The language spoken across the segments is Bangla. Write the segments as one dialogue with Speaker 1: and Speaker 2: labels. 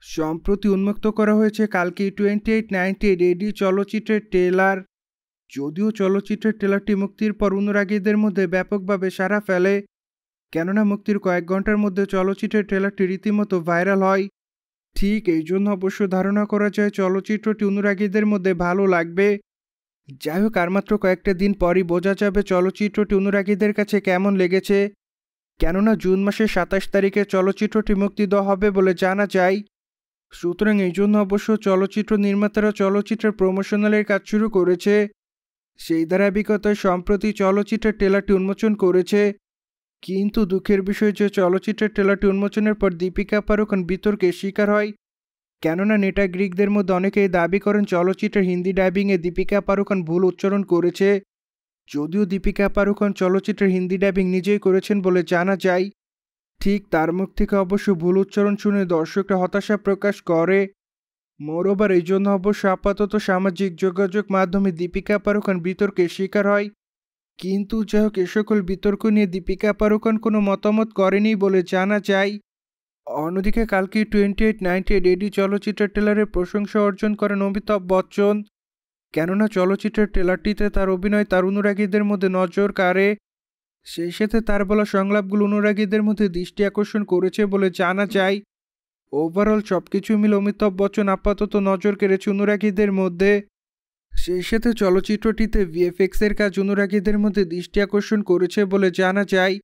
Speaker 1: সম্প্রতি উন্মুক্ত করা হয়েছে কালকি 2890 রেডি চলচ্চিত্রের ট্রেলার। যদিও চলচ্চিত্রের ট্রেলারটি মুক্তির পর অনুরাগীদের মধ্যে ব্যাপকভাবে সাড়া ফেলে, কেননা মুক্তির কয়েক ঘন্টার মধ্যে চলচ্চিত্রের ট্রেলারটি রীতিমতো ভাইরাল হয়। ঠিক এই জন্য অবশ্য ধারণা করা যায় চলচ্চিত্রটি অনুরাগীদের মধ্যে ভালো লাগবে। যাই হোক, আর মাত্র কয়েকটা দিন পরই বোঝা যাবে চলচ্চিত্রটি অনুরাগীদের কাছে কেমন লেগেছে, কেননা জুন মাসের 27 তারিখে চলচ্চিত্রটি মুক্তি দেওয়া হবে বলে জানা যায়। সুতরাং এই জন্য অবশ্য চলচ্চিত্র নির্মাতারা চলচ্চিত্রের প্রমোশনালের কাজ শুরু করেছে। সেই ধারাবাহিকতায় সম্প্রতি চলচ্চিত্রের ট্রেলারটি উন্মোচন করেছে। কিন্তু দুঃখের বিষয় যে চলচ্চিত্রের ট্রেলারটি উন্মোচনের পর দীপিকা পাড়ুকোন বিতর্কের শিকার হয়, কেননা নেটা গ্রিকদের মধ্যে অনেকেই দাবি করেন চলচ্চিত্রের হিন্দি ডাবিংয়ে দীপিকা পাড়ুকোন ভুল উচ্চারণ করেছে। যদিও দীপিকা পাড়ুকোন চলচ্চিত্রের হিন্দি ডাবিং নিজেই করেছেন বলে জানা যায়। ঠিক তার মুখ থেকে অবশ্য ভুল উচ্চারণ শুনে দর্শকরা হতাশা প্রকাশ করে। মোরওভার এই জন্য অবশ্য আপাতত সামাজিক যোগাযোগ মাধ্যমে দীপিকা পাড়ুকোন বিতর্কের শিকার হয়। কিন্তু যাই হোক, এ সকল বিতর্ক নিয়ে দীপিকা পাড়ুকোন কোনো মতামত করেনি বলে জানা যায়। অন্যদিকে কালকি 2890 রেডি চলচ্চিত্রের ট্রেলারের প্রশংসা অর্জন করেন অমিতাভ বচ্চন, কেননা চলচ্চিত্রের ট্রেলারটিতে তার অভিনয় তার অনুরাগীদের মধ্যে নজর কাড়ে। সেই সাথে তার বলা সংলাপগুলো অনুরাগীদের মধ্যে দৃষ্টি আকর্ষণ করেছে বলে জানা যায়। ওভারঅল সবকিছু মিলে অমিতাভ বচ্চন আপাতত নজর কেড়েছে অনুরাগীদের মধ্যে। সেই সাথে চলচ্চিত্রটিতে ভিএফএক্স এর কাজ অনুরাগীদের মধ্যে দৃষ্টি আকর্ষণ করেছে বলে জানা যায়,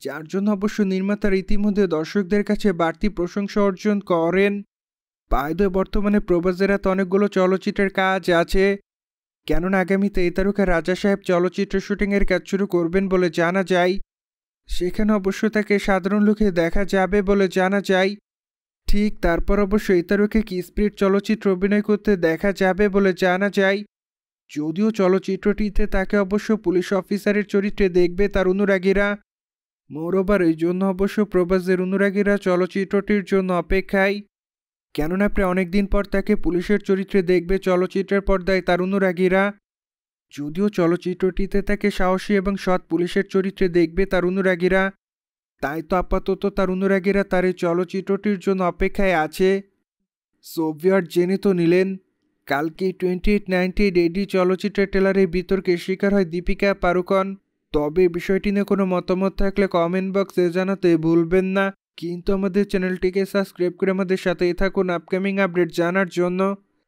Speaker 1: যার জন্য অবশ্য নির্মাতারা ইতিমধ্যে দর্শকদের কাছে বাড়তি প্রশংসা অর্জন করেন। বাই বর্তমানে প্রবাসের হাতে অনেকগুলো চলচ্চিত্রের কাজ আছে, কেননা আগামীতে এই তারকা রাজা সাহেব চলচ্চিত্র শুটিংয়ের কাজ শুরু করবেন বলে জানা যায়। সেখানে অবশ্য তাকে সাধারণ লোকে দেখা যাবে বলে জানা যায়। ঠিক তারপর অবশ্য এই তারকা কি স্পিরিট চলচ্চিত্র অভিনয় করতে দেখা যাবে বলে জানা যায়। যদিও চলচ্চিত্রটিতে তাকে অবশ্য পুলিশ অফিসারের চরিত্রে দেখবে তার অনুরাগীরা। মোরওভার এই জন্য অবশ্য প্রবাসের অনুরাগীরা চলচ্চিত্রটির জন্য অপেক্ষায়, কেননা প্রায় অনেকদিন পর তাকে পুলিশের চরিত্রে দেখবে চলচ্চিত্রের পর্দায় তার অনুরাগীরা। যদিও চলচ্চিত্রটিতে তাকে সাহসী এবং সৎ পুলিশের চরিত্রে দেখবে তার অনুরাগীরা, তাই তো আপাতত তার অনুরাগীরা তার এই চলচ্চিত্রটির জন্য অপেক্ষায় আছে। সোভিয়ার জেনে তো নিলেন, কালকে 2890 রেডি চলচ্চিত্রের ট্রেলারে বিতর্কের শিকার হয় দীপিকা পাড়ুকোন। তবে বিষয়টি নিয়ে কোনো মতামত থাকলে কমেন্ট বক্সে জানাতে ভুলবেন না। কিন্তু আমাদের চ্যানেলটিকে সাবস্ক্রাইব করে আমাদের সাথেই থাকুন আপকামিং আপডেট জানার জন্য।